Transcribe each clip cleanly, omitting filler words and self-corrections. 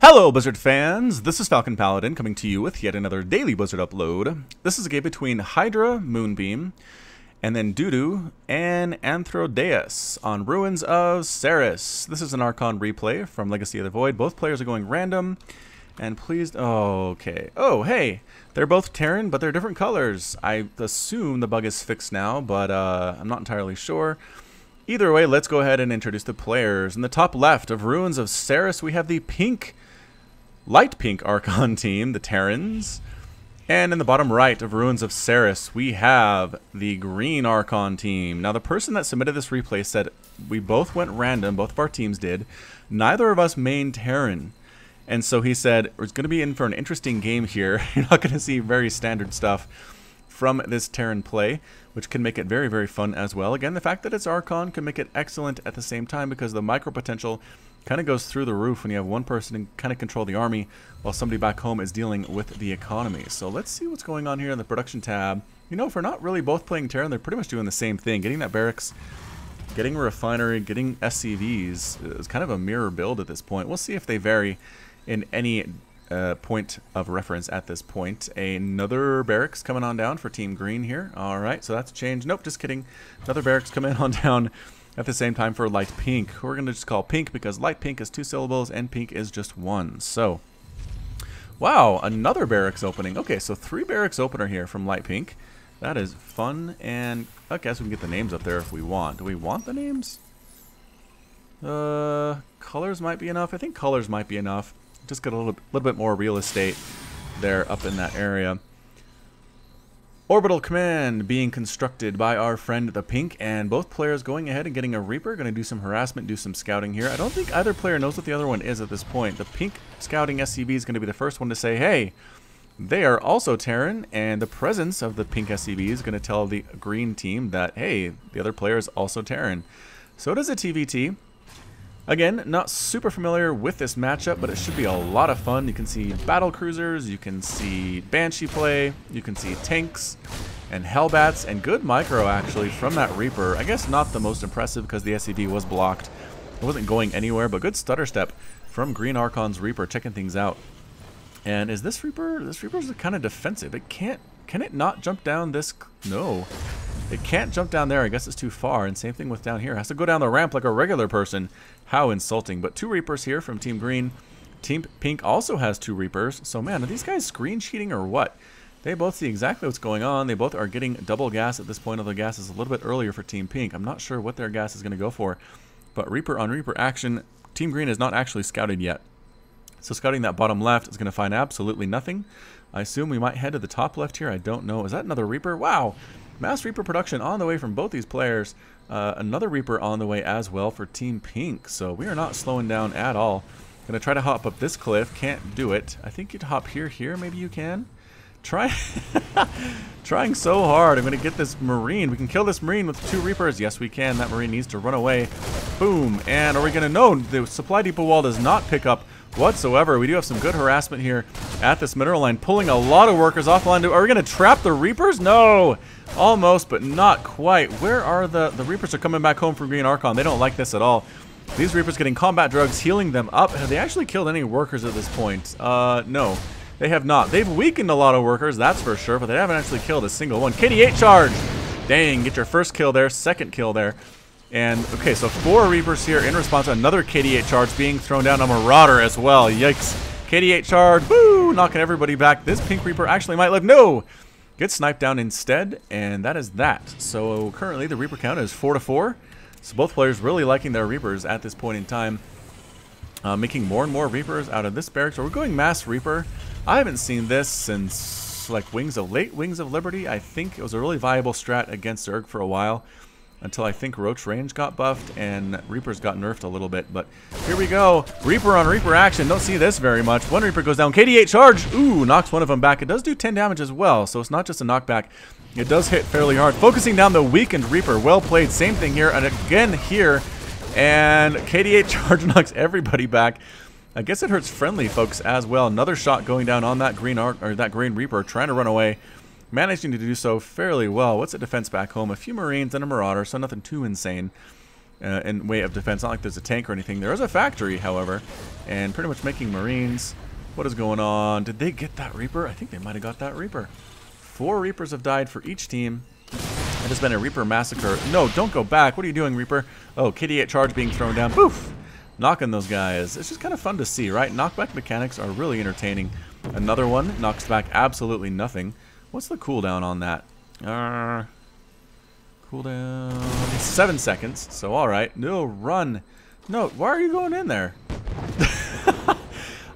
Hello Blizzard fans, this is FalconPaladin coming to you with yet another daily Blizzard upload. This is a game between Hydra, MoonBeam, and then Dudu and Anthodeus on Ruins of Ceres. This is an Archon replay from Legacy of the Void. Both players are going random, and please... Oh, okay. Oh, hey! They're both Terran, but they're different colors. I assume the bug is fixed now, but I'm not entirely sure. Either way, let's go ahead and introduce the players. In the top left of Ruins of Ceres, we have the light pink Archon team, the Terrans. And in the bottom right of Ruins of Ceres, we have the green Archon team. Now, the person that submitted this replay said we both went random, both of our teams did. Neither of us main Terran. And so he said, it's going to be in for an interesting game here. You're not going to see very standard stuff from this Terran play, which can make it very, very fun as well. Again, the fact that it's Archon can make it excellent at the same time because the micro potential kind of goes through the roof when you have one person and kind of control the army while somebody back home is dealing with the economy. So let's see what's going on here in the production tab. You know, if we're not really both playing Terran, they're pretty much doing the same thing. Getting that barracks, getting a refinery, getting SCVs is kind of a mirror build at this point. We'll see if they vary in any point of reference at this point. Another barracks coming on down for Team Green here. Alright, so that's changed. Nope, just kidding. Another barracks coming on down at the same time for light pink. We're going to just call pink because light pink is 2 syllables and pink is just 1. So, wow, another barracks opening. Okay, so 3 barracks opener here from light pink. That is fun, and I guess we can get the names up there if we want. Do we want the names? Colors might be enough. I think colors might be enough. Just get a little bit more real estate there up in that area. Orbital command being constructed by our friend the pink, and both players going ahead and getting a Reaper. Going to do some harassment, do some scouting here. I don't think either player knows what the other one is at this point. The pink scouting SCV is going to be the first one to say, hey, they are also Terran, and the presence of the pink SCV is going to tell the green team that, hey, the other player is also Terran. So does a TVT. Again, not super familiar with this matchup, but it should be a lot of fun. You can see battle cruisers, you can see Banshee play, you can see tanks and Hellbats, and good micro actually from that Reaper. I guess not the most impressive because the SCV was blocked. It wasn't going anywhere, but good stutter step from Green Archon's Reaper, checking things out. And is this Reaper? This Reaper's kind of defensive. It can't, can it not jump down this? No. It can't jump down there. I guess it's too far. And same thing with down here. It has to go down the ramp like a regular person. How insulting. But 2 Reapers here from Team Green. Team Pink also has 2 Reapers. So, man, are these guys screen cheating or what? They both see exactly what's going on. They both are getting double gas at this point, although gas is a little bit earlier for Team Pink. I'm not sure what their gas is going to go for. But Reaper on Reaper action. Team Green is not actually scouted yet. So scouting that bottom left is going to find absolutely nothing. I assume we might head to the top left here. I don't know. Is that another Reaper? Wow. Mass Reaper production on the way from both these players. Another Reaper on the way as well for Team Pink. So we are not slowing down at all. Gonna try to hop up this cliff. Can't do it. I think you'd hop here. Maybe you can. Trying so hard. I'm gonna get this Marine. We can kill this Marine with 2 Reapers. Yes, we can. That Marine needs to run away. Boom. And are we gonna know? The supply depot wall does not pick up whatsoever. We do have some good harassment here at this mineral line, pulling a lot of workers off the line. Are we going to trap the Reapers? No! Almost, but not quite. Where are the Reapers are coming back home from Green Archon. They don't like this at all. These Reapers getting combat drugs, healing them up. Have they actually killed any workers at this point? No. They have not. They've weakened a lot of workers, that's for sure, but they haven't actually killed a single one. KD8 charge! Dang, get your first kill there, second kill there. And, okay, so 4 Reapers here in response to another KD8 charge being thrown down. A Marauder as well. Yikes. KD8 charge. Woo! Knocking everybody back. This Pink Reaper actually might live. No! Gets sniped down instead, and that is that. So, currently, the Reaper count is 4-4. So, both players really liking their Reapers at this point in time. Making more and more Reapers out of this barracks. So, we're going Mass Reaper. I haven't seen this since, like, late Wings of Liberty. I think it was a really viable strat against Zerg for a while, until I think Roach range got buffed and Reapers got nerfed a little bit. But here we go. Reaper on Reaper action. Don't see this very much. One Reaper goes down. KD8 charge. Ooh, knocks one of them back. It does do 10 damage as well, so it's not just a knockback. It does hit fairly hard. Focusing down the weakened Reaper. Well played. Same thing here. And again here. And KD8 charge knocks everybody back. I guess it hurts friendly folks as well. Another shot going down on that green Reaper trying to run away. Managing to do so fairly well. What's a defense back home? A few Marines and a Marauder, so nothing too insane. in way of defense. Not like there's a tank or anything. There is a factory, however, and pretty much making Marines. What is going on? Did they get that Reaper? I think they might have got that Reaper. 4 Reapers have died for each team. It has been a Reaper massacre. No, don't go back. What are you doing, Reaper? Oh, KD8 charge being thrown down. Poof! Knocking those guys. It's just kind of fun to see, right? Knockback mechanics are really entertaining. Another one knocks back absolutely nothing. What's the cooldown on that? Cooldown 7 seconds. So alright. No, run. No, why are you going in there?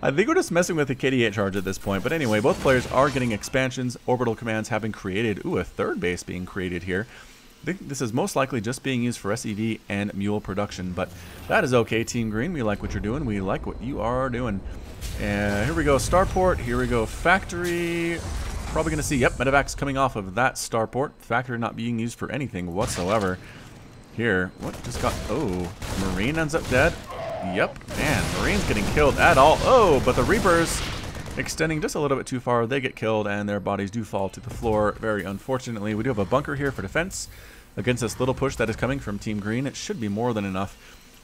I think we're just messing with the KD8 charge at this point. But anyway, both players are getting expansions. Orbital commands have been created. Ooh, a 3rd base being created here. I think this is most likely just being used for SEV and mule production. But that is okay, Team Green. We like what you're doing. We like what you are doing. And here we go, starport. Here we go, factory. Probably going to see, yep, medevacs coming off of that starport. Factory not being used for anything whatsoever. Here, what just got, oh, Marine ends up dead. Yep, man, Marine's getting killed at all. Oh, but the Reapers extending just a little bit too far. They get killed and their bodies do fall to the floor. Very unfortunately, we do have a bunker here for defense against this little push that is coming from Team Green. It should be more than enough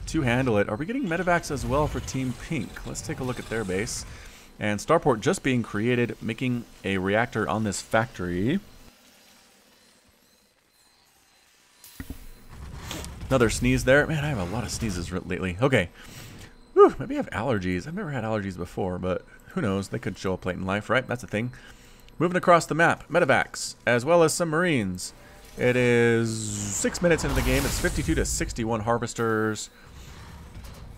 to handle it. Are we getting medevacs as well for Team Pink? Let's take a look at their base. And starport just being created, making a reactor on this factory. Another sneeze there. Man, I have a lot of sneezes lately. Okay. Whew, maybe I have allergies. I've never had allergies before, but who knows? They could show up late in life, right? That's a thing. Moving across the map, medevacs, as well as some Marines. It is 6 minutes into the game. It's 52 to 61 harvesters.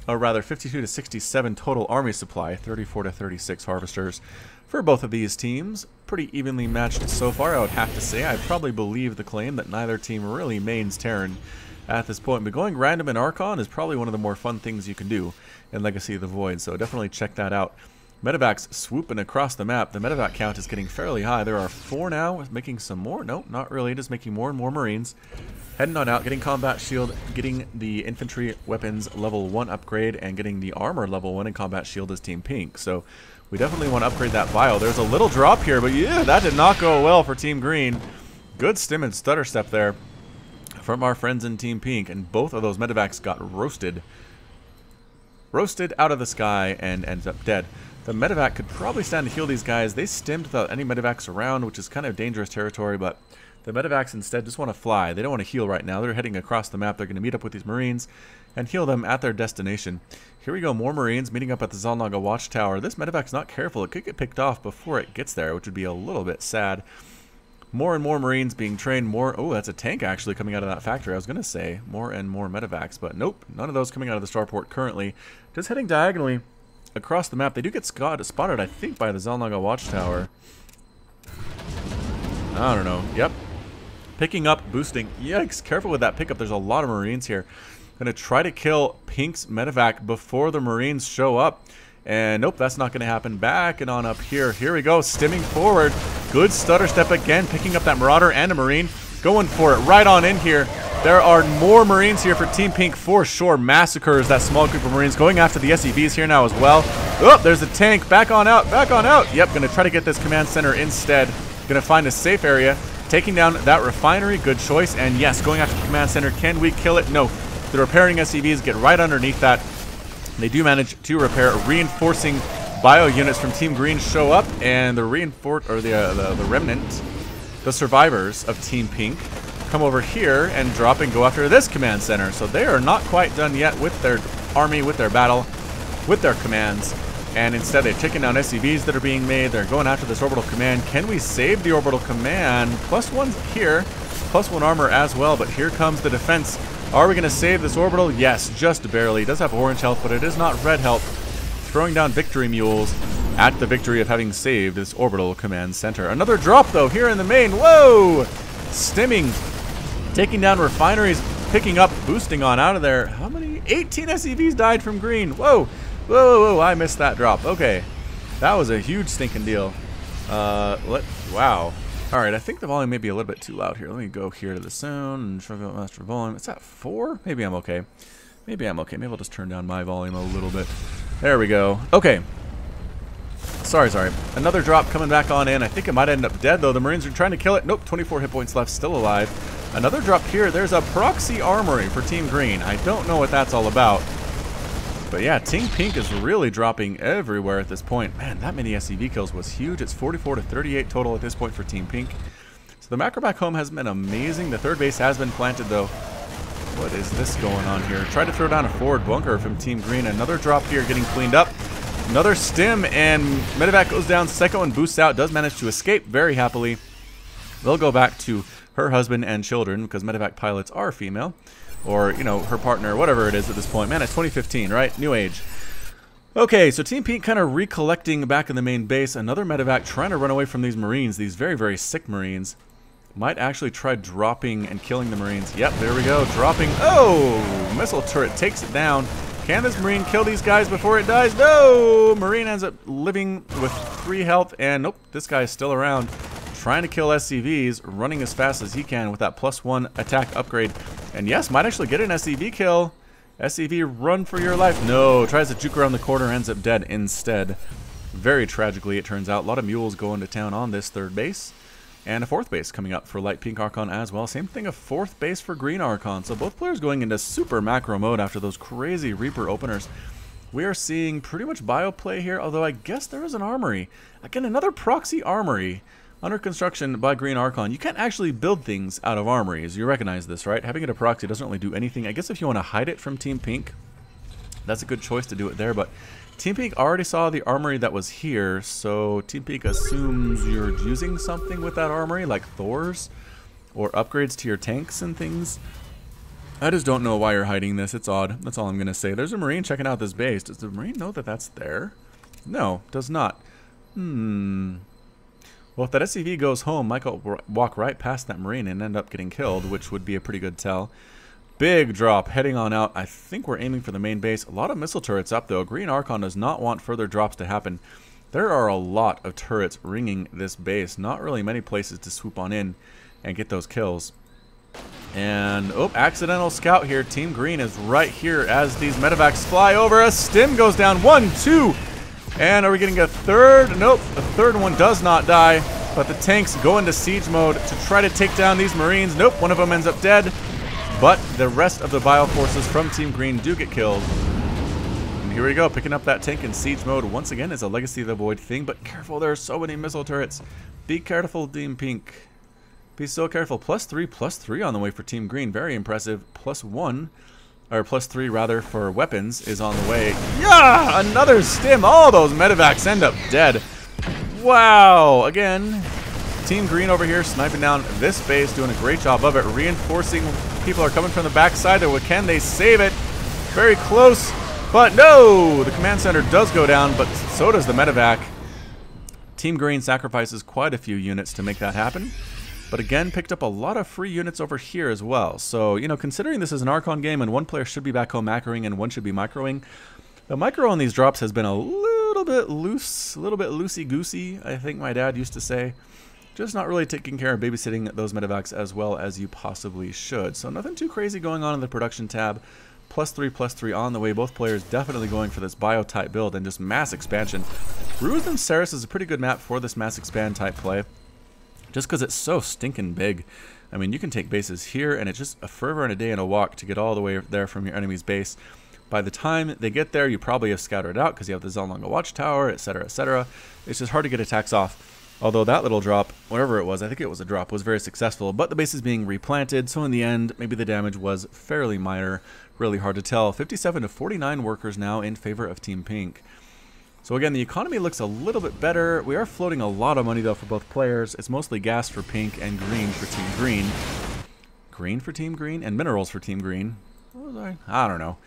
Or rather, 52 to 67 total army supply. 34 to 36 harvesters for both of these teams. Pretty evenly matched so far, I would have to say. I probably believe the claim that neither team really mains Terran at this point, but going random in Archon is probably one of the more fun things you can do in Legacy of the Void, so definitely check that out. Medevacs swooping across the map. The medevac count is getting fairly high. There are 4 now, making some more. Nope, not really, just making more and more Marines. Heading on out, getting combat shield, getting the infantry weapons level 1 upgrade, and getting the armor level 1 and combat shield as Team Pink. So we definitely want to upgrade that bio. There's a little drop here, but yeah, that did not go well for Team Green. Good stim and stutter step there from our friends in Team Pink, and both of those medevacs got roasted. Roasted out of the sky and ends up dead. The medevac could probably stand to heal these guys. They stimmed without any medevacs around, which is kind of dangerous territory, but the medevacs instead just want to fly. They don't want to heal right now. They're heading across the map. They're going to meet up with these Marines and heal them at their destination. Here we go, more Marines meeting up at the Zalnaga Watchtower. This medevac's not careful. It could get picked off before it gets there, which would be a little bit sad. More and more Marines being trained. More, oh, that's a tank actually coming out of that factory. I was going to say more and more medevacs, but nope, none of those coming out of the starport currently. Just heading diagonally across the map. They do get spotted, I think, by the Zalnaga Watchtower. I don't know. Yep. Picking up, boosting. Yikes, careful with that pickup. There's a lot of Marines here. Gonna try to kill Pink's medevac before the Marines show up. And nope, that's not going to happen. Back and on up here. Here we go, stimming forward. Good stutter step again, picking up that Marauder and a Marine. Going for it right on in here. There are more Marines here for Team Pink for sure. Massacres that small group of Marines. Going after the SEVs here now as well. Oh, there's a tank. Back on out, back on out. Yep, going to try to get this command center instead. Going to find a safe area. Taking down that refinery, good choice. And yes, going after the command center. Can we kill it? No. The repairing SEVs get right underneath that. They do manage to repair. Reinforcing bio units from Team Green show up, and the the remnant, the survivors of Team Pink, come over here and drop and go after this command center. So they are not quite done yet with their army, with their battle, with their commands. And instead they've taken down SCVs that are being made. They're going after this orbital command. Can we save the orbital command? +1 here, +1 armor as well, but here comes the defense. Are we going to save this orbital? Yes, just barely. It does have orange health, but it is not red health. Throwing down victory mules at the victory of having saved this orbital command center. Another drop, though, here in the main. Whoa! Stimming. Taking down refineries. Picking up. Boosting on out of there. How many? 18 SCVs died from green. Whoa! Whoa, whoa, whoa. I missed that drop. Okay. That was a huge stinking deal. Wow. Alright, I think the volume may be a little bit too loud here. Let me go here to the sound and try to master volume. It's at 4? Maybe I'm okay. Maybe I'm okay. Maybe I'll just turn down my volume a little bit. There we go. Okay. Sorry. Another drop coming back on in. I think it might end up dead, though. The Marines are trying to kill it. Nope, 24 hit points left. Still alive. Another drop here. There's a proxy armory for Team Green. I don't know what that's all about. But yeah, Team Pink is really dropping everywhere at this point. Man, that many SCV kills was huge. It's 44 to 38 total at this point for Team Pink. So the macro back home has been amazing. The third base has been planted though. What is this going on here? Try to throw down a forward bunker from Team Green. Another drop here getting cleaned up. Another stim, and medevac goes down. Second one boosts out, does manage to escape very happily. They'll go back to her husband and children because medevac pilots are female. Or, you know, her partner, whatever it is at this point. Man, it's 2015, right? New age. Okay, so Team Pink kind of recollecting back in the main base. Another medevac trying to run away from these Marines, these very, very sick Marines. Might actually try dropping and killing the Marines. Yep, there we go. Dropping. Oh! Missile turret takes it down. Can this Marine kill these guys before it dies? No! Marine ends up living with 3 health, and nope, this guy is still around. Trying to kill SCVs, running as fast as he can with that +1 attack upgrade. And yes, might actually get an SCV kill. SCV, run for your life. No, tries to juke around the corner, ends up dead instead. Very tragically, it turns out. A lot of mules going to town on this third base. And a fourth base coming up for light pink Archon as well. Same thing, a fourth base for green Archon. So both players going into super macro mode after those crazy Reaper openers. We are seeing pretty much bio play here, although I guess there is an armory. Again, another proxy armory under construction by green Archon. You can't actually build things out of armories. You recognize this, right? Having it a proxy doesn't really do anything. I guess if you want to hide it from Team Pink, that's a good choice to do it there, but Team Pink already saw the armory that was here, so Team Pink assumes you're using something with that armory, like Thor's, or upgrades to your tanks and things. I just don't know why you're hiding this. It's odd. That's all I'm going to say. There's a Marine checking out this base. Does the Marine know that that's there? No, does not. Well, if that SCV goes home, Michael will walk right past that Marine and end up getting killed, which would be a pretty good tell. Big drop heading on out. I think we're aiming for the main base. A lot of missile turrets up, though. Green Archon does not want further drops to happen. There are a lot of turrets ringing this base. Not really many places to swoop on in and get those kills. And, oh, accidental scout here. Team Green is right here as these medevacs fly over. A stim goes down. 1, 2. And are we getting a third? Nope. The third one does not die. But the tanks go into siege mode to try to take down these Marines. Nope. One of them ends up dead. But the rest of the bio forces from Team Green do get killed. And here we go. Picking up that tank in siege mode once again is a Legacy of the Void thing. But careful. There are so many missile turrets. Be careful, Team Pink. Be so careful. +3/+3 on the way for Team Green. Very impressive. +1. Or +3 rather for weapons is on the way. Yeah! Another stim. All those medevacs end up dead. Wow! Again, Team Green over here sniping down this base, doing a great job of it. Reinforcing. People are coming from the backside. Can they save it? Very close. But no! The command center does go down, but so does the medevac. Team Green sacrifices quite a few units to make that happen. But again, picked up a lot of free units over here as well. So, you know, considering this is an Archon game and one player should be back home macroing and one should be microing, the micro on these drops has been a little bit loose, a little bit loosey-goosey, I think my dad used to say. Just not really taking care of babysitting those medevacs as well as you possibly should. So nothing too crazy going on in the production tab. +3/+3 on the way. Both players definitely going for this bio-type build and just mass expansion. Ruse and Ceres is a pretty good map for this mass expand type play. Just because it's so stinking big. I mean, you can take bases here, and it's just a forever and a day and a walk to get all the way there from your enemy's base. By the time they get there, you probably have scattered out because you have the Zalnanga Watchtower, etc., etc. It's just hard to get attacks off. Although that little drop, whatever it was, I think it was a drop, was very successful. But the base is being replanted, so in the end, maybe the damage was fairly minor. Really hard to tell. 57 to 49 workers now in favor of Team Pink. So again, the economy looks a little bit better. We are floating a lot of money, though, for both players. It's mostly gas for Pink and green for Team Green. Green for Team Green? And minerals for Team Green. What was I don't know.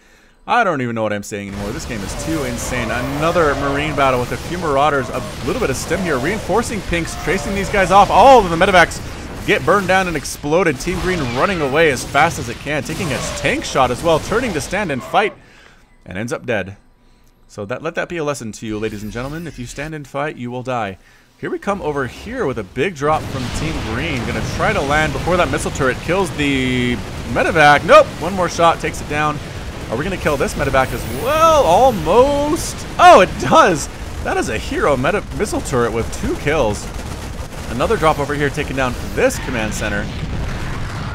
I don't even know what I'm saying anymore. This game is too insane. Another Marine battle with a few Marauders. A little bit of stim here. Reinforcing Pinks, chasing these guys off. All of the medevacs get burned down and exploded. Team Green running away as fast as it can. Taking a tank shot as well. Turning to stand and fight. And ends up dead. So let that be a lesson to you, ladies and gentlemen. If you stand and fight, you will die. Here we come over here with a big drop from Team Green. Gonna try to land before that missile turret kills the medevac. Nope, one more shot takes it down. Are we gonna kill this medevac as well? Almost. Oh, it does. That is a hero missile turret with 2 kills. Another drop over here taking down this command center.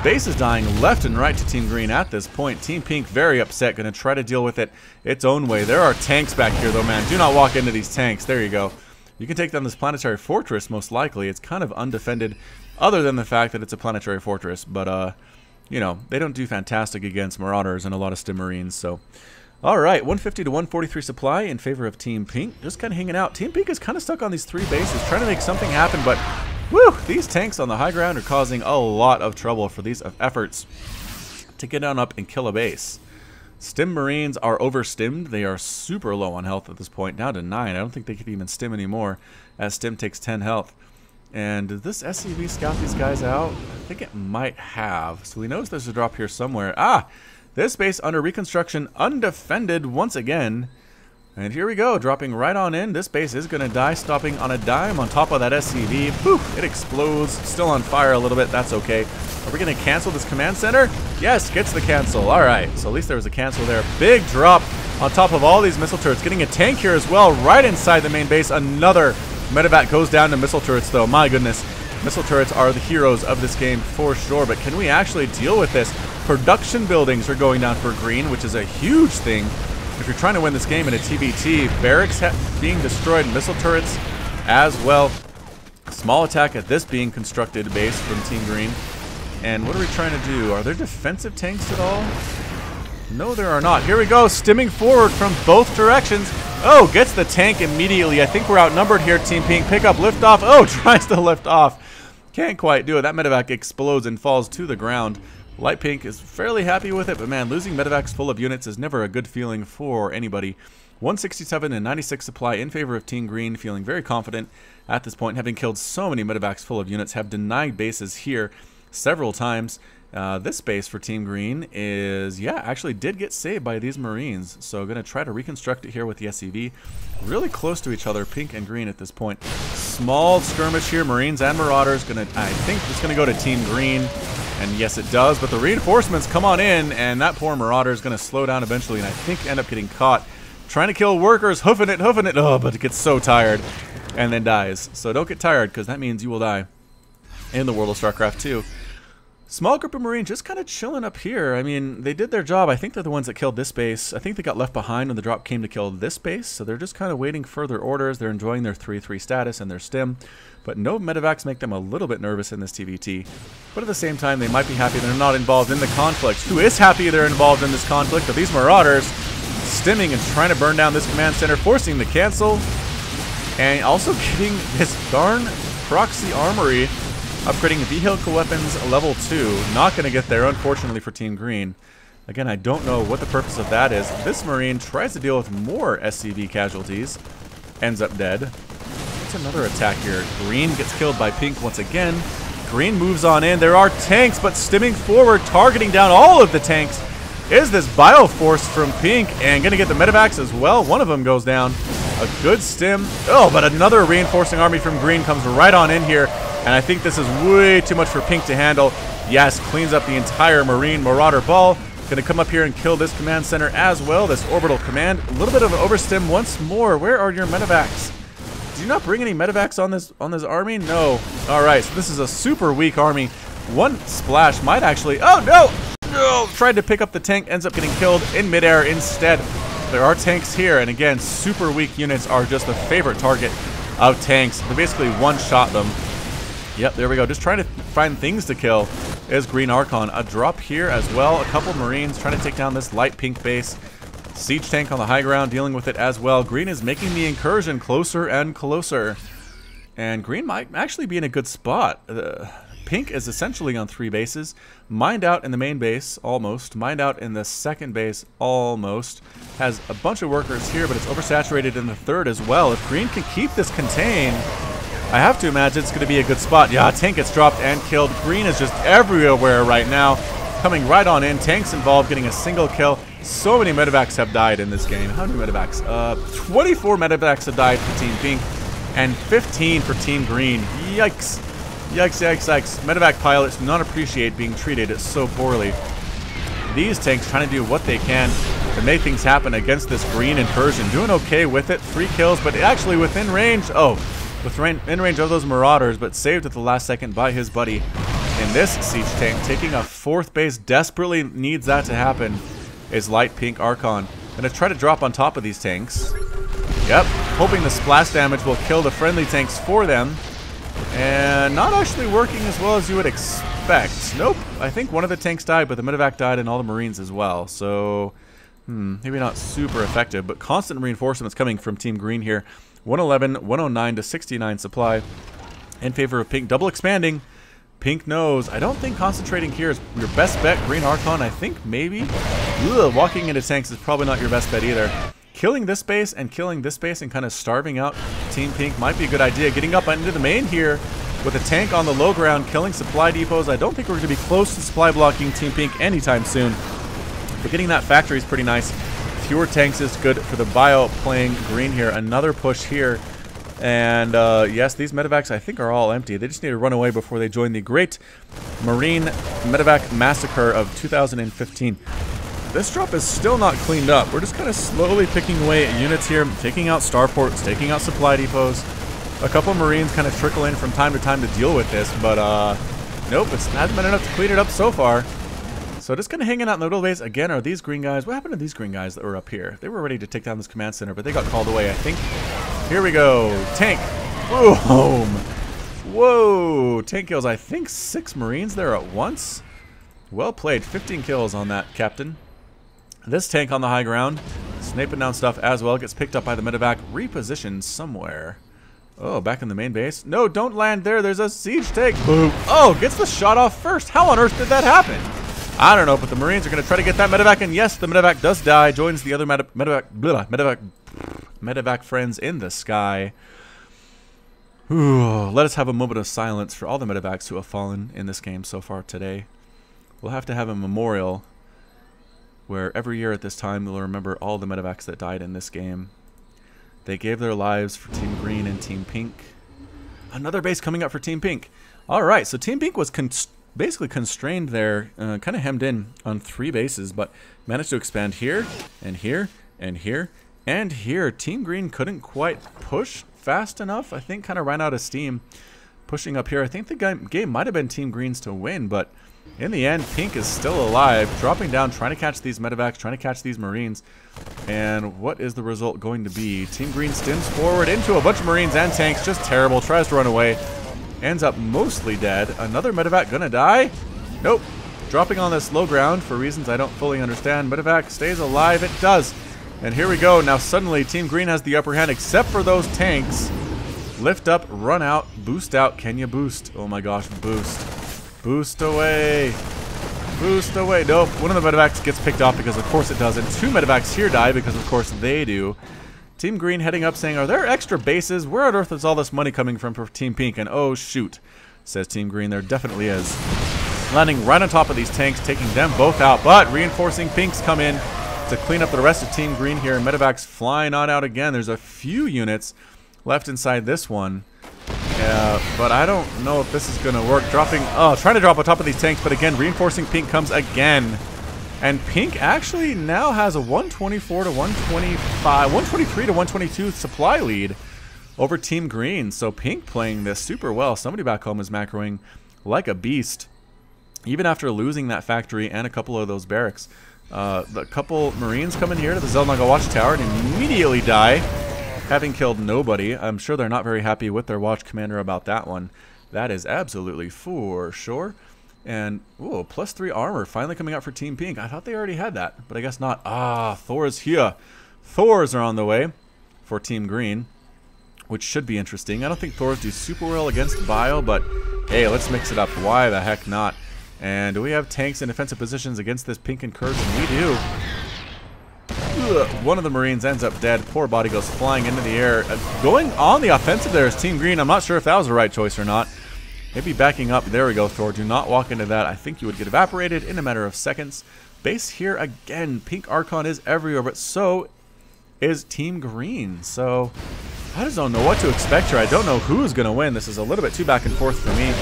base is dying left and right to Team Green at this point. Team Pink very upset, going to try to deal with it its own way. There are tanks back here though, man. Do not walk into these tanks. There you go. You can take down this planetary fortress most likely. It's kind of undefended other than the fact that it's a planetary fortress. But, you know, they don't do fantastic against Marauders and a lot of Stim Marines, so... Alright, 150 to 143 supply in favor of Team Pink. Just kind of hanging out. Team Pink is kind of stuck on these 3 bases, trying to make something happen, but woo! These tanks on the high ground are causing a lot of trouble for these efforts to get on up and kill a base. Stim Marines are overstimmed. They are super low on health at this point, down to 9. I don't think they can even stim anymore, as Stim takes 10 health. And did this SCV scout these guys out? I think it might have. So we know there's a drop here somewhere. Ah! This base under reconstruction, undefended once again. And here we go, dropping right on in. This base is going to die, stopping on a dime on top of that SCV. Poof, it explodes. Still on fire a little bit. That's okay. Are we going to cancel this command center? Yes, gets the cancel. All right, so at least there was a cancel there. Big drop on top of all these missile turrets. Getting a tank here as well, right inside the main base. Another medevac goes down to missile turrets, though. My goodness. Missile turrets are the heroes of this game for sure, but can we actually deal with this? Production buildings are going down for Green, which is a huge thing if you're trying to win this game in a TVT. Barracks being destroyed, missile turrets as well. Small attack at this being constructed base from Team Green. And what are we trying to do? Are there defensive tanks at all? No, there are not. Here we go, stimming forward from both directions. Oh, gets the tank immediately. I think we're outnumbered here, Team Pink. Pick up, lift off. Oh, tries to lift off. Can't quite do it. That medevac explodes and falls to the ground. Light Pink is fairly happy with it, but man, losing medevacs full of units is never a good feeling for anybody. 167 and 96 supply in favor of Team Green, feeling very confident at this point, having killed so many medevacs full of units, have denied bases here several times. This base for Team Green is, yeah, actually did get saved by these Marines. So going to try to reconstruct it here with the SCV. Really close to each other, Pink and Green at this point. Small skirmish here, Marines and Marauders. I think it's going to go to Team Green. And yes, it does, but the reinforcements come on in, and that poor Marauder is going to slow down eventually, and I think end up getting caught. Trying to kill workers, hoofing it, oh, but it gets so tired, and then dies. So don't get tired, because that means you will die in the world of StarCraft 2. Small group of Marines just kind of chilling up here. I mean, they did their job. I think they're the ones that killed this base. I think they got left behind when the drop came to kill this base, so they're just kind of waiting further orders. They're enjoying their 3-3 status and their stim, but no medevacs make them a little bit nervous in this TVT. But at the same time, they might be happy they're not involved in the conflict. Who is happy they're involved in this conflict? Are these Marauders stimming and trying to burn down this command center, forcing the cancel, and also getting this darn proxy armory. Upgrading vehicle weapons level 2. Not going to get there, unfortunately, for Team Green. Again, I don't know what the purpose of that is. This Marine tries to deal with more SCV casualties. Ends up dead. It's another attack here. Green gets killed by Pink once again. Green moves on in. There are tanks, but stimming forward, targeting down all of the tanks is this Bioforce from Pink. And going to get the medevacs as well. One of them goes down. A good stim. Oh, but another reinforcing army from Green comes right on in here. And I think this is way too much for Pink to handle. Yes, cleans up the entire Marine Marauder ball. Going to come up here and kill this command center as well, this orbital command. A little bit of an overstim once more. Where are your medevacs? Did you not bring any medevacs on this army? No. All right, so this is a super weak army. One splash might actually... Oh, no! No! Tried to pick up the tank, ends up getting killed in midair instead. There are tanks here, and again, super weak units are just the favorite target of tanks. They basically one-shot them. Yep, there we go. Just trying to find things to kill is Green Archon. A drop here as well. A couple Marines trying to take down this light pink base. Siege tank on the high ground dealing with it as well. Green is making the incursion closer and closer. And Green might actually be in a good spot. Pink is essentially on 3 bases. Mined out in the main base, almost. Mined out in the second base, almost. Has a bunch of workers here, but it's oversaturated in the third as well. If Green can keep this contained, I have to imagine it's going to be a good spot. Yeah, tank gets dropped and killed. Green is just everywhere right now. Coming right on in. Tanks involved, getting a single kill. So many medevacs have died in this game. How many medevacs? 24 medevacs have died for Team Pink and 15 for Team Green. Yikes. Yikes, yikes, yikes. Medevac pilots do not appreciate being treated so poorly. These tanks trying to do what they can to make things happen against this Green incursion. Doing okay with it. 3 kills, but actually within range. Oh. In range of those Marauders, but saved at the last second by his buddy. in this siege tank. Taking a 4th base, desperately needs that to happen, is light pink Archon. Gonna try to drop on top of these tanks. Yep, hoping the splash damage will kill the friendly tanks for them. And not actually working as well as you would expect. Nope, I think one of the tanks died, but the medevac died and all the Marines as well. So, maybe not super effective, but constant reinforcements coming from Team Green here. 111, 109 to 69 supply in favor of Pink. Double expanding. Pink knows. I don't think concentrating here is your best bet. Green Archon, I think maybe. Ugh, walking into tanks is probably not your best bet either. Killing this base and killing this base and kind of starving out Team Pink might be a good idea. Getting up into the main here with a tank on the low ground, killing supply depots. I don't think we're going to be close to supply blocking Team Pink anytime soon. But getting that factory is pretty nice. Fewer tanks is good for the bio playing green here. Another push here. And yes, these medevacs I think are all empty. They just need to run away before they join the great Marine medevac massacre of 2015. This drop is still not cleaned up. We're just kind of slowly picking away at units here, taking out starports, taking out supply depots. A couple Marines kind of trickle in from time to time to deal with this, but nope, it hasn't been enough to clean it up so far. So just kind of hanging out in the middle base. Again, are these green guys? What happened to these green guys that were up here? They were ready to take down this command center, but they got called away, I think. Here we go. Tank. Boom. Whoa. Tank kills, I think, 6 Marines there at once. Well played. 15 kills on that, Captain. This tank on the high ground, sniping down stuff as well, gets picked up by the medevac, repositioned somewhere. Oh, back in the main base. No, don't land there. There's a siege tank. Boom. Oh, gets the shot off first. How on earth did that happen? I don't know, but the Marines are going to try to get that medevac, and yes, the medevac does die. Joins the other medevac friends in the sky. Ooh, let us have a moment of silence for all the medevacs who have fallen in this game so far today. We'll have to have a memorial where every year at this time we'll remember all the medevacs that died in this game. They gave their lives for Team Green and Team Pink. Another base coming up for Team Pink. Alright, so Team Pink was basically constrained there, kind of hemmed in on 3 bases, but managed to expand here, and here, and here, and here. Team Green couldn't quite push fast enough. I think kind of ran out of steam pushing up here. I think the game might have been Team Green's to win, but in the end, Pink is still alive, dropping down, trying to catch these medevacs, trying to catch these Marines. And what is the result going to be? Team Green stims forward into a bunch of Marines and tanks, just terrible, tries to run away, ends up mostly dead. Another medevac gonna die? Nope. Dropping on this low ground for reasons I don't fully understand. Medevac stays alive, it does. And here we go, now suddenly Team Green has the upper hand except for those tanks. Lift up, run out, boost out. Can you boost? Oh my gosh, boost. Boost away. Boost away. Nope. One of the medevacs gets picked off because of course it does. And 2 medevacs here die because of course they do. Team Green heading up saying, are there extra bases? Where on earth is all this money coming from for Team Pink? And oh shoot, says Team Green, there definitely is. Landing right on top of these tanks, taking them both out. But reinforcing Pinks come in to clean up the rest of Team Green here. Medevacs flying on out again. There's a few units left inside this one. But I don't know if this is going to work. Trying to drop on top of these tanks, but again, reinforcing Pink comes again. And Pink actually now has a 124 to 125, 123 to 122 supply lead over Team Green. So Pink playing this super well. Somebody back home is macroing like a beast. Even after losing that factory and a couple of those barracks. The couple Marines come in here to the Zelnaga Watchtower and immediately die, having killed nobody. I'm sure they're not very happy with their watch commander about that one. That is absolutely for sure. And, ooh, +3 armor finally coming out for Team Pink. I thought they already had that, but I guess not. Ah, Thor's here. Thors are on the way for Team Green, which should be interesting. I don't think Thors do super well against Bile, but hey, let's mix it up. Why the heck not? And do we have tanks in defensive positions against this Pink incursion? We do. Ugh, one of the Marines ends up dead. Poor body goes flying into the air. Going on the offensive there is Team Green. I'm not sure if that was the right choice or not. Maybe backing up. There we go, Thor. Do not walk into that. I think you would get evaporated in a matter of seconds. Base here again. Pink Archon is everywhere, but so is Team Green. So I just don't know what to expect here. I don't know who's going to win. This is a little bit too back and forth for me.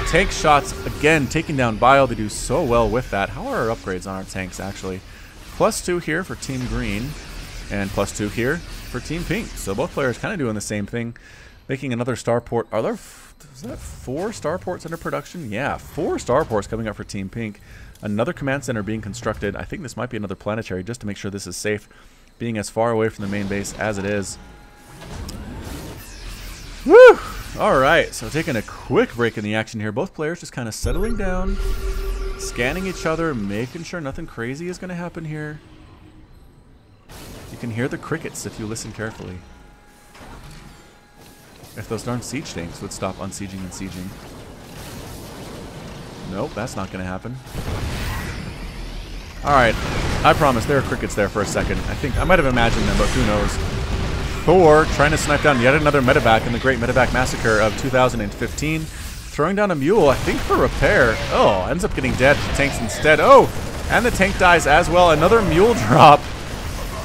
Tank shots, again, taking down Bile. They do so well with that. How are our upgrades on our tanks, actually? +2 here for Team Green, and +2 here for Team Pink. So both players kind of doing the same thing. Making another starport. Are there is that 4 starports under production? Yeah, 4 starports coming up for Team Pink. Another command center being constructed. I think this might be another planetary just to make sure this is safe, being as far away from the main base as it is. Woo! Alright, so taking a quick break in the action here. Both players just kind of settling down, scanning each other, making sure nothing crazy is going to happen here. You can hear the crickets if you listen carefully. If those darn siege tanks would stop unsieging and sieging. Nope, that's not going to happen. Alright, I promise there are crickets there for a second. I think I might have imagined them, but who knows. Thor trying to snipe down yet another medevac in the Great Medevac Massacre of 2015. Throwing down a mule, I think for repair. Oh, ends up getting dead. Tanks instead. Oh, and the tank dies as well. Another mule drop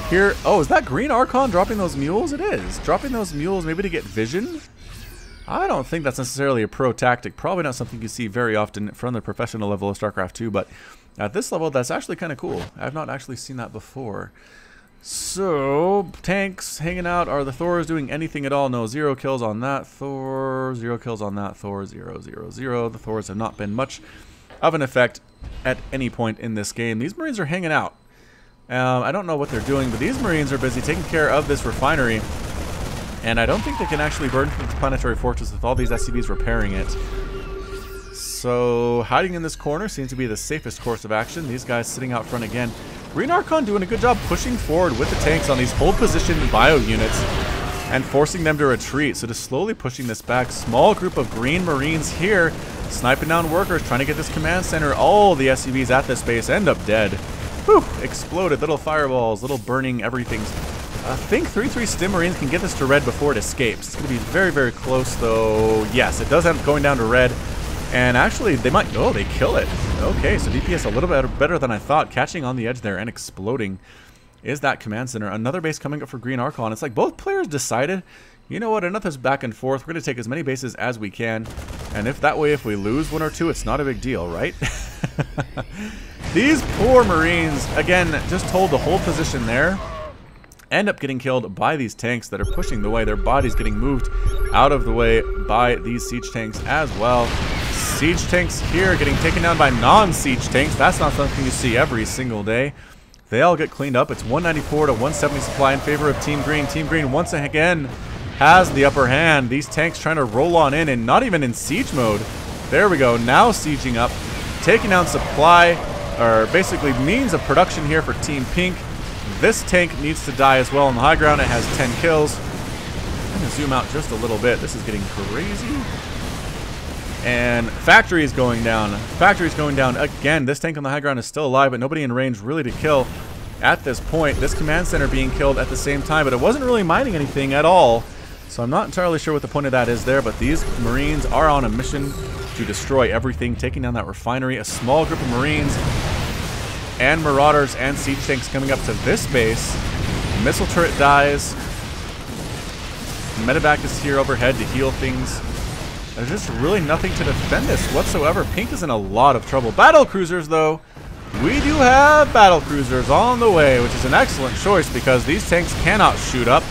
here. Oh, is that green Archon dropping those mules? It is. Dropping those mules maybe to get vision? I don't think that's necessarily a pro tactic. Probably not something you see very often from the professional level of StarCraft 2, but at this level, that's actually kind of cool. I've not actually seen that before. So, tanks hanging out. Are the Thors doing anything at all? No, 0 kills on that Thor, 0 kills on that Thor, 0, 0, 0. The Thors have not been much of an effect at any point in this game. These Marines are hanging out. I don't know what they're doing, but these Marines are busy taking care of this refinery. And I don't think they can actually burn through the planetary fortress with all these SCVs repairing it. So, hiding in this corner seems to be the safest course of action. These guys sitting out front again. Green Archon doing a good job pushing forward with the tanks on these hold position bio units and forcing them to retreat. So just slowly pushing this back. Small group of green Marines here sniping down workers, trying to get this command center. All the SCVs at this base end up dead. Whew, exploded. Little fireballs, little burning everything. I think 3-3 Stim Marines can get this to red before it escapes. It's going to be very, very close though. Yes, it does end up going down to red. And actually, they might... Oh, they kill it. Okay, so DPS a little bit better than I thought. Catching on the edge there and exploding is that command center. Another base coming up for Green Archon. It's like both players decided, you know what, enough is back and forth. We're going to take as many bases as we can. And if that way, if we lose 1 or 2, it's not a big deal, right? These poor Marines, again, just hold the whole position there. End up getting killed by these tanks that are pushing the way. Their bodies getting moved out of the way by these siege tanks as well. Siege tanks here getting taken down by non-siege tanks. That's not something you see every single day. They all get cleaned up. It's 194 to 170 supply in favor of Team Green. Team Green once again has the upper hand. These tanks trying to roll on in and not even in siege mode. There we go. Now sieging up, taking down supply, or basically means of production here for Team Pink. This tank needs to die as well on the high ground. It has 10 kills. I'm going to zoom out just a little bit. This is getting crazy. And factory is going down. Factory is going down again. This tank on the high ground is still alive, but nobody in range really to kill at this point. This command center being killed at the same time, but it wasn't really mining anything at all. So I'm not entirely sure what the point of that is there, but these Marines are on a mission to destroy everything, taking down that refinery. A small group of Marines and Marauders and siege tanks coming up to this base. Missile turret dies. Medevac is here overhead to heal things. There's just really nothing to defend this whatsoever. Pink is in a lot of trouble. Battle cruisers, though. We do have battle cruisers on the way, which is an excellent choice because these tanks cannot shoot up.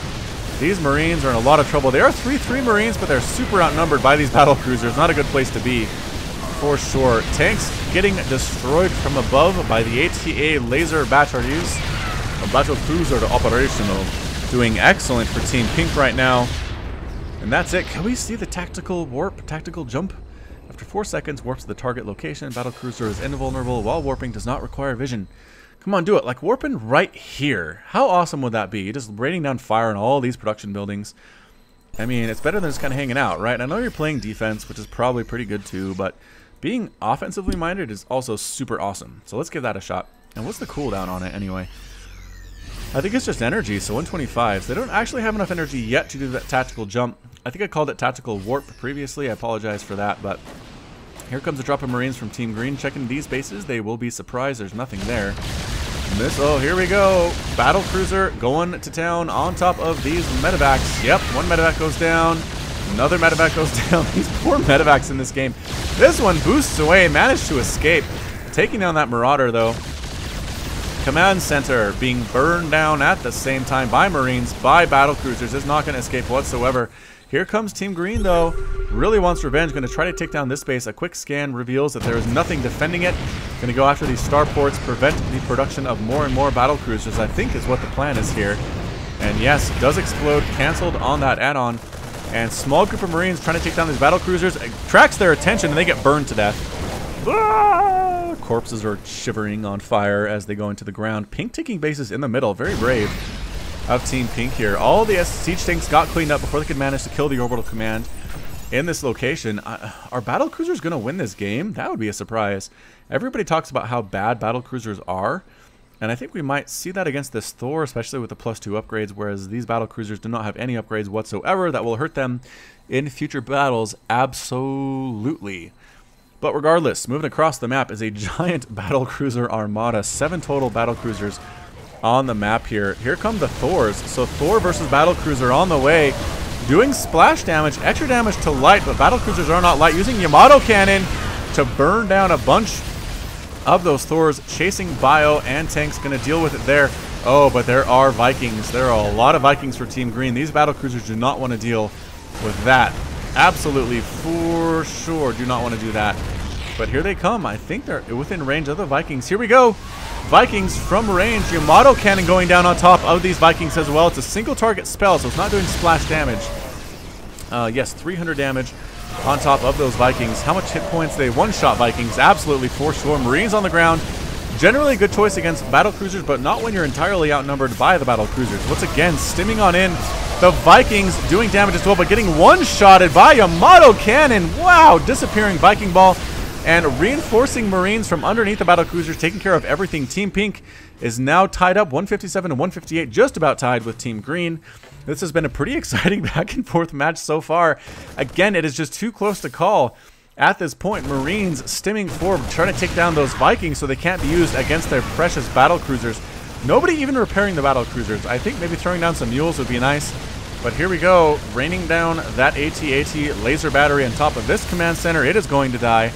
These Marines are in a lot of trouble. They are 3-3 Marines, but they're super outnumbered by these battle cruisers. Not a good place to be, for sure. Tanks getting destroyed from above by the ATA laser batteries. A battle cruiser operational. Doing excellent for Team Pink right now. And that's it. Can we see the tactical warp, tactical jump? After 4 seconds, warps to the target location. Battlecruiser is invulnerable while warping does not require vision. Come on, do it. Like warping right here. How awesome would that be? Just raining down fire on all these production buildings. I mean, it's better than just kind of hanging out, right? I know you're playing defense, which is probably pretty good too, but being offensively minded is also super awesome. So let's give that a shot. And what's the cooldown on it anyway? I think it's just energy, so 125. So they don't actually have enough energy yet to do that tactical jump. I think I called it tactical warp previously. I apologize for that, but here comes a drop of Marines from Team Green checking these bases. They will be surprised. There's nothing there. Oh, here we go. Battle cruiser going to town on top of these medevacs. Yep, one medevac goes down. Another medevac goes down. These poor medevacs in this game. This one boosts away, managed to escape. Taking down that Marauder, though. Command center being burned down at the same time by Marines, by battle cruisers. Is not going to escape whatsoever. Here comes Team Green, though. Really wants revenge. Going to try to take down this base. A quick scan reveals that there is nothing defending it. Going to go after these starports, prevent the production of more and more battle cruisers, I think is what the plan is here. And yes, does explode. Canceled on that add-on. And small group of Marines trying to take down these battle cruisers. Attracts their attention, and they get burned to death. Ah! Corpses are shivering on fire as they go into the ground. Pink taking bases in the middle. Very brave of Team Pink here. All the siege tanks got cleaned up before they could manage to kill the orbital command in this location. Are battle cruisers going to win this game? That would be a surprise. Everybody talks about how bad battle cruisers are, and I think we might see that against this Thor, especially with the +2 upgrades, whereas these battle cruisers do not have any upgrades whatsoever that will hurt them in future battles. Absolutely. But regardless, moving across the map is a giant battle cruiser armada. 7 total battle cruisers on the map here. Here come the Thors. So Thor versus battle cruiser on the way, doing splash damage, extra damage to light, but battle cruisers are not light, using Yamato cannon to burn down a bunch of those Thors, chasing bio and tanks. Gonna deal with it there. Oh, but there are Vikings. There are a lot of Vikings for Team Green. These battle cruisers do not want to deal with that. Absolutely, for sure, do not want to do that. But here they come. I think they're within range of the Vikings. Here we go. Vikings from range. Yamato cannon going down on top of these Vikings as well. It's a single target spell, so it's not doing splash damage. Yes, 300 damage on top of those Vikings. How much hit points? They one-shot Vikings. Absolutely, for sure. Marines on the ground. Generally a good choice against battle cruisers, but not when you're entirely outnumbered by the battle cruisers. Once again, stimming on in. The Vikings doing damage as well, but getting one-shotted by Yamato cannon. Wow, disappearing Viking ball. And reinforcing Marines from underneath the battle cruisers, taking care of everything. Team Pink is now tied up 157 to 158, just about tied with Team Green. This has been a pretty exciting back and forth match so far. Again, it is just too close to call at this point. Marines stimming forward, trying to take down those Vikings so they can't be used against their precious battle cruisers. Nobody even repairing the battle cruisers. I think maybe throwing down some mules would be nice. But here we go, raining down that AT-AT laser battery on top of this command center. It is going to die.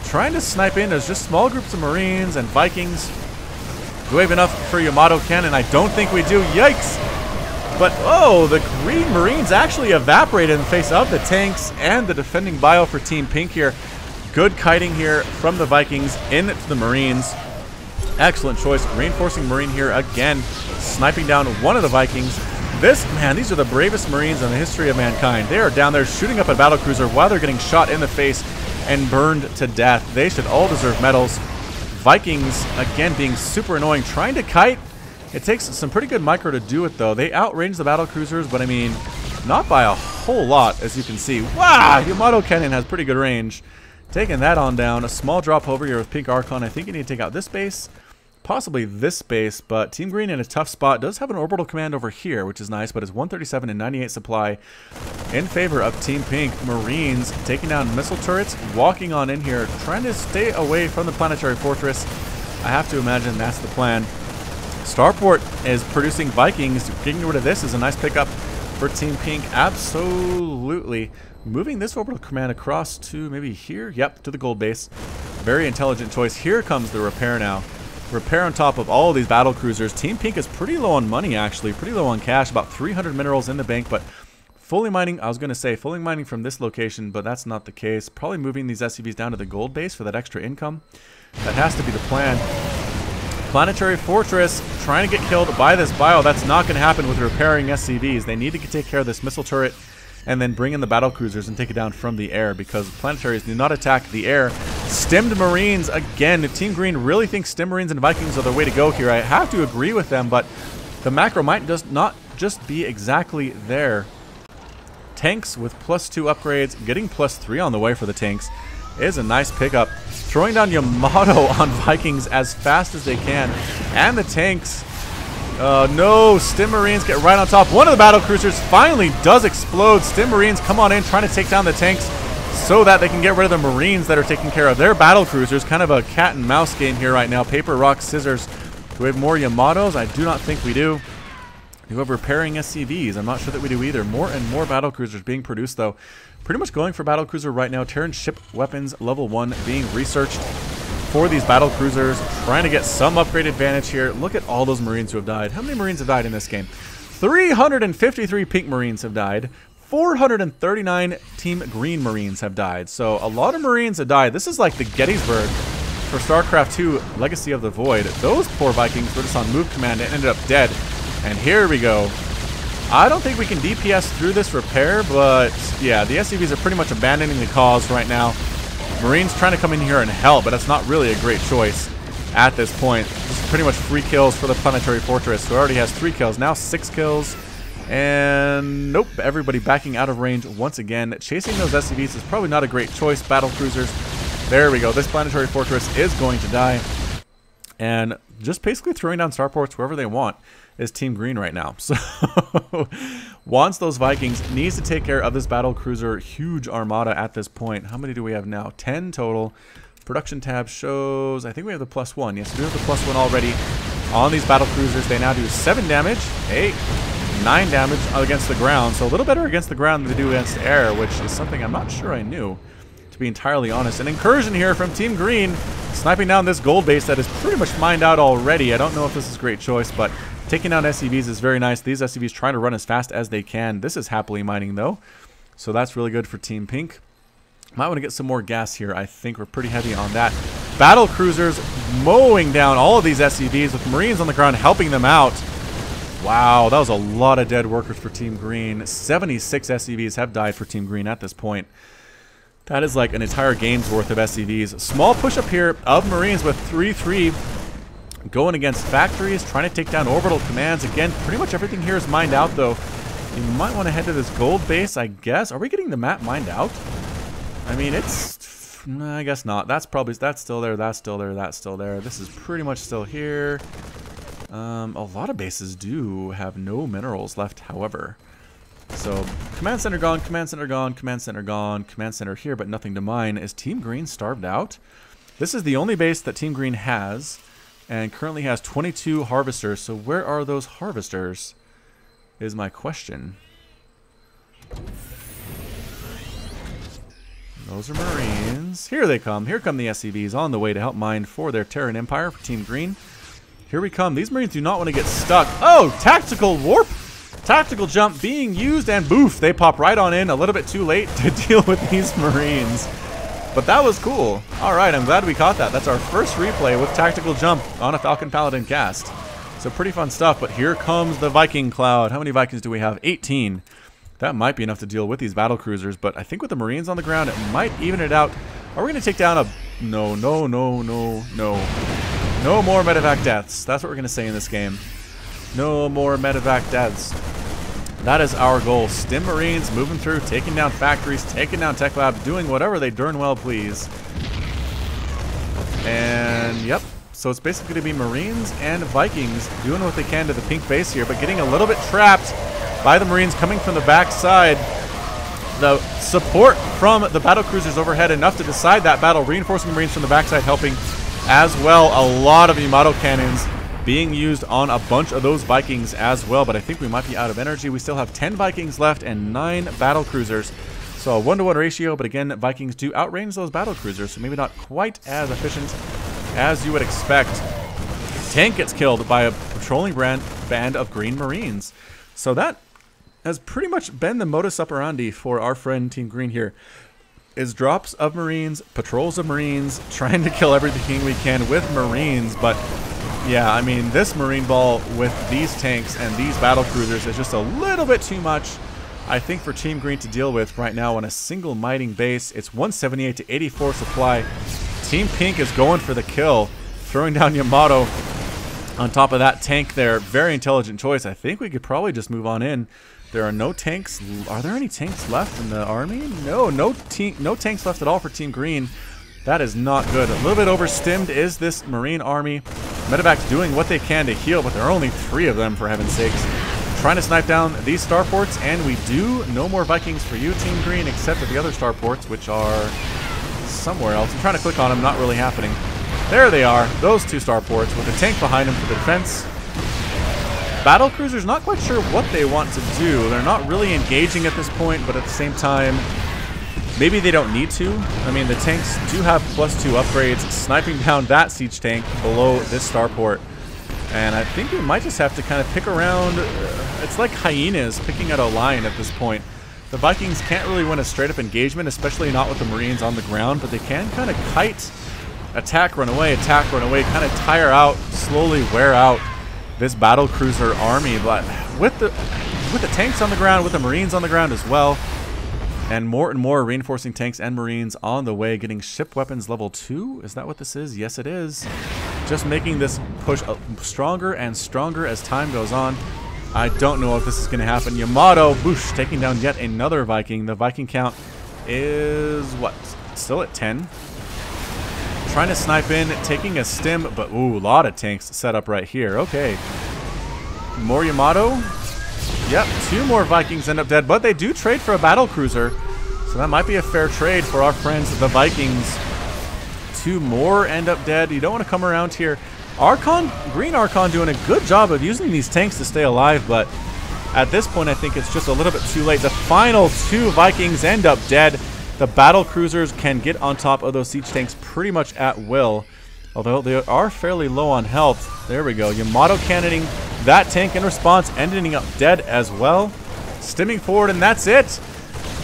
Trying to snipe in. There's just small groups of Marines and Vikings. Do we have enough for Yamato cannon? I don't think we do. Yikes! But, oh, the Green Marines actually evaporated in the face of the tanks and the defending bio for Team Pink here. Good kiting here from the Vikings into the Marines. Excellent choice. Reinforcing Marine here again. Sniping down one of the Vikings. These are the bravest Marines in the history of mankind. They are down there shooting up a battle cruiser while they're getting shot in the face and burned to death. They should all deserve medals. Vikings, again, being super annoying. Trying to kite. It takes some pretty good micro to do it, though. They outrange the battle cruisers, but I mean, not by a whole lot, as you can see. Wow! Yamato cannon has pretty good range. Taking that on down. A small drop over here with Pink Archon. I think you need to take out this base. Possibly this base, but Team Green in a tough spot. Does have an orbital command over here, which is nice, but it's 137 and 98 supply in favor of Team Pink. Marines taking down missile turrets, walking on in here, trying to stay away from the planetary fortress. I have to imagine that's the plan. Starport is producing Vikings. Getting rid of this is a nice pickup for Team Pink. Absolutely. Moving this orbital command across to maybe here. Yep, to the gold base. Very intelligent choice. Here comes the repair now. Repair on top of all of these battle cruisers. Team Pink is pretty low on money, actually. Pretty low on cash. About 300 minerals in the bank, but fully mining, I was going to say fully mining from this location, but that's not the case. Probably moving these SCVs down to the gold base for that extra income. That has to be the plan. Planetary Fortress trying to get killed by this bio. That's not going to happen with repairing SCVs. They need to take care of this missile turret and then bring in the battle cruisers and take it down from the air, because planetaries do not attack the air. Stemmed Marines, again, if Team Green really thinks Stem Marines and Vikings are the way to go here, I have to agree with them, but the macro might just not just be exactly there. Tanks with +2 upgrades, getting +3 on the way for the tanks is a nice pickup. Throwing down Yamato on Vikings as fast as they can, and the tanks. No, Stem Marines get right on top. One of the battle cruisers finally does explode. Stem Marines come on in, trying to take down the tanks so that they can get rid of the Marines that are taking care of their battle cruisers. Kind of a cat and mouse game here right now. Paper, rock, scissors. Do we have more Yamatos? I do not think we do. Do we have repairing SCVs? I'm not sure that we do either. More and more battle cruisers being produced, though. Pretty much going for battle cruiser right now. Terran ship weapons level 1 being researched for these battle cruisers, trying to get some upgrade advantage here. Look at all those Marines who have died. How many Marines have died in this game? 353 Pink Marines have died. 439 Team Green Marines have died. So a lot of Marines have died. This is like the Gettysburg for StarCraft 2 Legacy of the Void. Those poor Vikings were just on move command and ended up dead. And here we go. I don't think we can DPS through this repair, but yeah, the SCVs are pretty much abandoning the cause right now. Marines trying to come in here and help, but that's not really a great choice at this point. Just pretty much free kills for the Planetary Fortress, who already has 3 kills, now 6 kills. And nope, everybody backing out of range once again. Chasing those SCVs is probably not a great choice. Battle cruisers. There we go. This Planetary Fortress is going to die. And just basically throwing down starports wherever they want is Team Green right now. So wants those Vikings, needs to take care of this battle cruiser huge armada at this point. How many do we have now? 10 total. Production tab shows, I think we have the +1. Yes, we have the +1 already on these battle cruisers. They now do 7 damage, 9 damage against the ground. So a little better against the ground than they do against air, which is something I'm not sure I knew, to be entirely honest. An incursion here from Team Green, sniping down this gold base that is pretty much mined out already. I don't know if this is a great choice, but taking down SCVs is very nice. These SCVs trying to run as fast as they can. This is happily mining though, so that's really good for Team Pink. Might want to get some more gas here. I think we're pretty heavy on that. Battle cruisers mowing down all of these SCVs with Marines on the ground helping them out. Wow, that was a lot of dead workers for Team Green. 76 SCVs have died for Team Green at this point. That is like an entire game's worth of SCVs. Small push up here of Marines with 3-3 going against factories, trying to take down orbital commands. Again, pretty much everything here is mined out though. You might want to head to this gold base, I guess. Are we getting the map mined out? I mean, it's... I guess not. That's probably... That's still there, that's still there, that's still there. This is pretty much still here. A lot of bases do have no minerals left, however. So, command center gone, command center gone, command center gone, command center here, but nothing to mine. Is Team Green starved out? This is the only base that Team Green has, and currently has 22 harvesters. So where are those harvesters, is my question. Those are Marines. Here they come. Here come the SCVs on the way to help mine for their Terran Empire for Team Green. Here we come. These Marines do not want to get stuck. Oh, tactical warp. Tactical jump being used, and boof, they pop right on in a little bit too late to deal with these Marines. But that was cool. Alright, I'm glad we caught that. That's our first replay with tactical jump on a FalconPaladin cast. So pretty fun stuff, but here comes the Viking cloud. How many Vikings do we have? 18. That might be enough to deal with these battle cruisers, but I think with the Marines on the ground, it might even it out. Are we going to take down a... No, no, no, no, no. No more medevac deaths. That's what we're going to say in this game. No more medevac deaths. That is our goal. Stim Marines moving through, taking down factories, taking down tech labs, doing whatever they darn well please. And yep, so it's basically going to be Marines and Vikings doing what they can to the pink base here, but getting a little bit trapped by the Marines coming from the back side. The support from the battle cruisers overhead enough to decide that battle, reinforcing the Marines from the backside helping as well. A lot of Yamato cannons being used on a bunch of those Vikings as well, but I think we might be out of energy. We still have 10 Vikings left and 9 battle cruisers. So a 1-to-1 ratio, but again, Vikings do outrange those battle cruisers, so maybe not quite as efficient as you would expect. Tank gets killed by a patrolling band of Green Marines. So that has pretty much been the modus operandi for our friend Team Green here. Is drops of Marines, patrols of Marines, trying to kill everything we can with Marines, but yeah, I mean, this Marine ball with these tanks and these battle cruisers is just a little bit too much, I think, for Team Green to deal with right now on a single mining base. It's 178 to 84 supply. Team Pink is going for the kill, throwing down Yamato on top of that tank there. Very intelligent choice. I think we could probably just move on in. There are no tanks. Are there any tanks left in the army? No tanks left at all for Team Green. That is not good. A little bit overstimmed is this Marine army. Medevac's doing what they can to heal, but there are only 3 of them, for heaven's sakes. Trying to snipe down these starports, and we do. No more Vikings for you, Team Green, except for the other starports, which are somewhere else. I'm trying to click on them, not really happening. There they are, those 2 starports, with a tank behind them for the defense. Battle cruisers, not quite sure what they want to do. They're not really engaging at this point, but at the same time, maybe they don't need to. I mean, the tanks do have +2 upgrades, sniping down that siege tank below this starport. And I think we might just have to kind of pick around. It's like hyenas picking out a lion at this point. The Vikings can't really win a straight-up engagement, especially not with the Marines on the ground, but they can kind of kite, attack, run away, kind of tire out, slowly wear out this battle cruiser army. But with the tanks on the ground, with the Marines on the ground as well, and more reinforcing tanks and Marines on the way, getting ship weapons level 2. Is that what this is? Yes, it is. Just making this push stronger and stronger as time goes on. I don't know if this is going to happen. Yamato, boosh, taking down yet another Viking. The Viking count is, what, still at 10. Trying to snipe in, taking a stim, but ooh, a lot of tanks set up right here. Okay. More Yamato. Yep, 2 more Vikings end up dead, but they do trade for a battle cruiser. So that might be a fair trade for our friends, the Vikings. 2 more end up dead. You don't want to come around here. Archon, Green Archon doing a good job of using these tanks to stay alive, but at this point I think it's just a little bit too late. The final 2 Vikings end up dead. The battle cruisers can get on top of those siege tanks pretty much at will, although they are fairly low on health. There we go. Yamato cannoning that tank in response, ending up dead as well. Stimming forward, and that's it.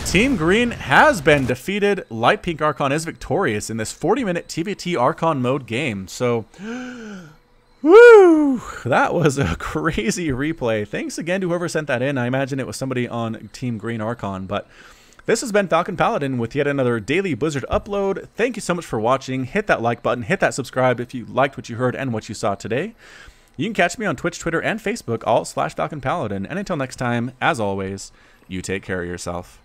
Team Green has been defeated. Light Pink Archon is victorious in this 40-minute TVT Archon mode game. So, woo! That was a crazy replay. Thanks again to whoever sent that in. I imagine it was somebody on Team Green Archon. But this has been FalconPaladin with yet another daily Blizzard upload. Thank you so much for watching. Hit that like button. Hit that subscribe if you liked what you heard and what you saw today. You can catch me on Twitch, Twitter, and Facebook, all /FalconPaladin. And until next time, as always, you take care of yourself.